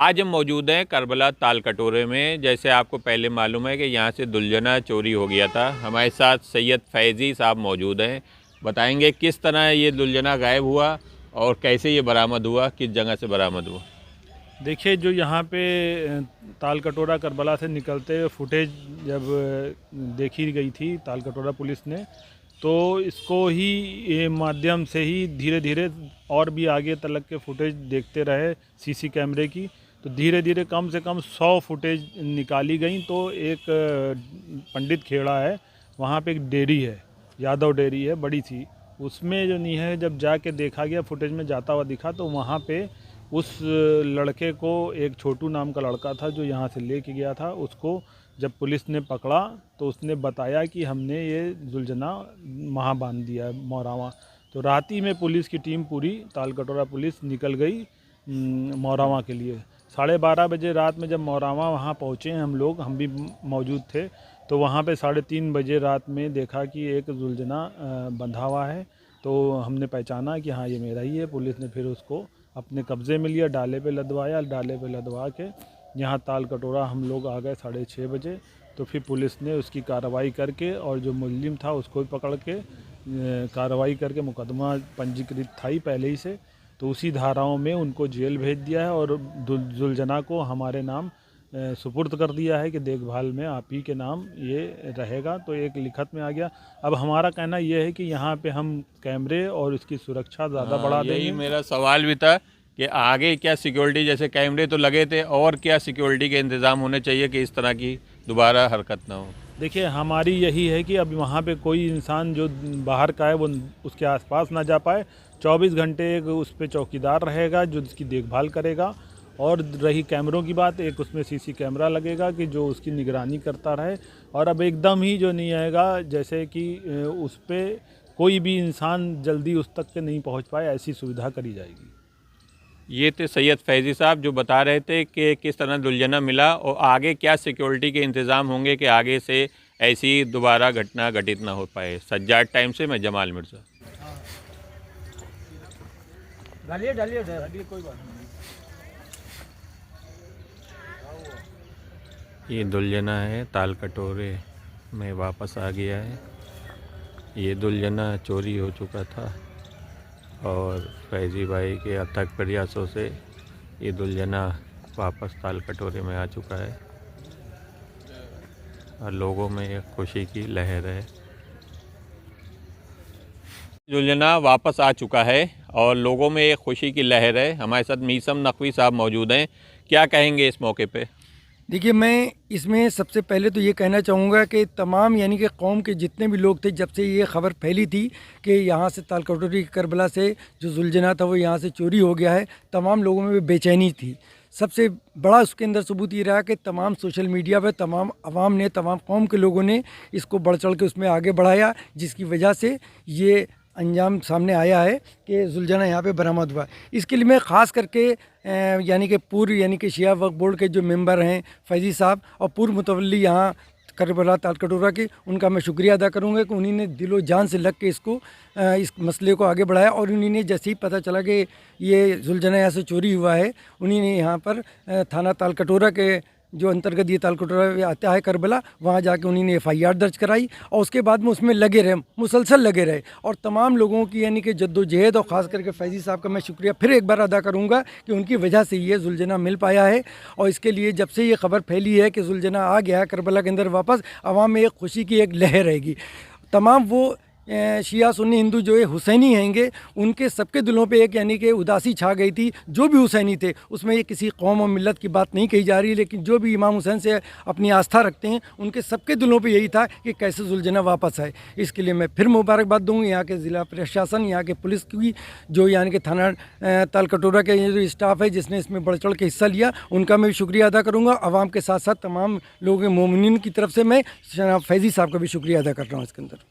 आज हम मौजूद हैं करबला ताल कटोरे में। जैसे आपको पहले मालूम है कि यहाँ से दुल्हना चोरी हो गया था। हमारे साथ सैयद फैज़ी साहब मौजूद हैं, बताएंगे किस तरह ये दुल्हना गायब हुआ और कैसे ये बरामद हुआ, किस जगह से बरामद हुआ। देखिए, जो यहाँ पे ताल कटोरा करबला से निकलते हुए फुटेज जब देखी गई थी ताल कटोरा पुलिस ने, तो इसको ही ये माध्यम से ही धीरे धीरे और भी आगे तलक के फुटेज देखते रहे सीसी कैमरे की। तो धीरे धीरे कम से कम 100 फुटेज निकाली गई। तो एक पंडित खेड़ा है, वहाँ पे एक डेयरी है, यादव डेयरी है बड़ी सी, उसमें जो नहीं है जब जाके देखा गया, फुटेज में जाता हुआ दिखा, तो वहाँ पे उस लड़के को, एक छोटू नाम का लड़का था जो यहाँ से लेके गया था, उसको जब पुलिस ने पकड़ा तो उसने बताया कि हमने ये दुल्हना वहाँ बांध दिया है मौरावा। तो रात ही में पुलिस की टीम पूरी ताल कटोरा पुलिस निकल गई मौरावा के लिए। 12:30 बजे रात में जब मौरावा वहाँ पहुँचे हम लोग, हम भी मौजूद थे, तो वहाँ पे 3:30 बजे रात में देखा कि एक दुल्हना बंधा हुआ है। तो हमने पहचाना कि हाँ ये मेरा ही है। पुलिस ने फिर उसको अपने कब्ज़े में लिया, डाले पे लदवाया, डाले पे लदवा के यहाँ ताल कटोरा हम लोग आ गए 6:30 बजे। तो फिर पुलिस ने उसकी कार्रवाई करके और जो मुल्जिम था उसको भी पकड़ के कार्रवाई करके, मुकदमा पंजीकृत था ही पहले ही से, तो उसी धाराओं में उनको जेल भेज दिया है और दुल्हना को हमारे नाम सुपुर्द कर दिया है कि देखभाल में आप ही के नाम ये रहेगा। तो एक लिखत में आ गया। अब हमारा कहना ये है कि यहाँ पे हम कैमरे और इसकी सुरक्षा ज़्यादा बढ़ा देंगे। यही मेरा सवाल भी था कि आगे क्या सिक्योरिटी, जैसे कैमरे तो लगे थे, और क्या सिक्योरिटी के इंतज़ाम होने चाहिए कि इस तरह की दोबारा हरकत ना हो। देखिए, हमारी यही है कि अब वहाँ पे कोई इंसान जो बाहर का है वो उसके आसपास ना जा पाए। 24 घंटे एक उस पर चौकीदार रहेगा जो उसकी देखभाल करेगा। और रही कैमरों की बात, एक उसमें सीसी कैमरा लगेगा कि जो उसकी निगरानी करता रहे। और अब एकदम ही जो नहीं आएगा, जैसे कि उस पर कोई भी इंसान जल्दी उस तक के नहीं पहुँच पाए, ऐसी सुविधा करी जाएगी। ये थे सैयद फैज़ी साहब जो बता रहे थे कि किस तरह दुल्हना मिला और आगे क्या सिक्योरिटी के इंतज़ाम होंगे कि आगे से ऐसी दोबारा घटना घटित ना हो पाए। सज्जाद टाइम से मैं जमाल मिर्ज़ा। डालिए डालिए डालिए, कोई बात नहीं। ये दुल्हना है, ताल कटोरे में वापस आ गया है। ये दुल्हना चोरी हो चुका था और फैज़ी भाई के अथक प्रयासों से ये दुल्हना वापस ताल कटोरे में आ चुका है और लोगों में एक खुशी की लहर है। दुल्हना वापस आ चुका है और लोगों में एक खुशी की लहर है। हमारे साथ मीसम नकवी साहब मौजूद हैं, क्या कहेंगे इस मौके पे? देखिए, मैं इसमें सबसे पहले तो ये कहना चाहूँगा कि तमाम यानी कि कौम के जितने भी लोग थे, जब से ये ख़बर फैली थी कि यहाँ से ताल कटोरी करबला से जो दुल्हना था वो यहाँ से चोरी हो गया है, तमाम लोगों में बेचैनी थी। सबसे बड़ा उसके अंदर सबूत ये रहा कि तमाम सोशल मीडिया पे तमाम आवाम ने, तमाम कौम के लोगों ने इसको बढ़ चढ़ के उसमें आगे बढ़ाया, जिसकी वजह से ये अंजाम सामने आया है कि दुल्हना यहाँ पे बरामद हुआ। इसके लिए मैं ख़ास करके यानी कि पूर्व यानी कि शिया वक्फ बोर्ड के जो मेंबर हैं फैज़ी साहब और पूर्व मुतवल्ली यहाँ करबला ताल कटोरा के, उनका मैं शुक्रिया अदा करूँगा कि उन्होंने दिलो जान से लग के इसको इस मसले को आगे बढ़ाया। और उन्होंने जैसे ही पता चला कि ये दुल्हना यहाँ से चोरी हुआ है, उन्होंने यहाँ पर थाना ताल कटोरा के जो अंतर्गत ये ताल कटोरा आता है करबला, वहाँ जाके उन्होंने FIR दर्ज कराई और उसके बाद में उसमें लगे रहे, मुसलसल लगे रहे। और तमाम लोगों की यानी कि जद्दोजहद और ख़ास करके फैज़ी साहब का मैं शुक्रिया फिर एक बार अदा करूँगा कि उनकी वजह से ये दुल्हना मिल पाया है। और इसके लिए जब से ये खबर फैली है कि दुल्हना आ गया है करबला के अंदर वापस, आवाम में एक खुशी की एक लहर रहेगी। तमाम वो शिया सुन्नी हिंदू जो है हुसैनी हैंगे, उनके सबके दिलों पे एक यानी कि उदासी छा गई थी। जो भी हुसैनी थे, उसमें ये किसी कौम और मिल्लत की बात नहीं कही जा रही, लेकिन जो भी इमाम हुसैन से अपनी आस्था रखते हैं, उनके सबके दिलों पे यही था कि कैसे दुल्हना वापस आए। इसके लिए मैं फिर मुबारकबाद दूँगी यहाँ के ज़िला प्रशासन, यहाँ के पुलिस की, जो यानी कि थाना ताल कटोरा के जो स्टाफ है जिसने इसमें बढ़ चढ़ के हिस्सा लिया, उनका मैं भी शुक्रिया अदा करूँगा। आवाम के साथ साथ तमाम लोगों के मोमिनीन की तरफ से मैं जनाब फैज़ी साहब का भी शुक्रिया अदा कर रहा हूँ इसके अंदर।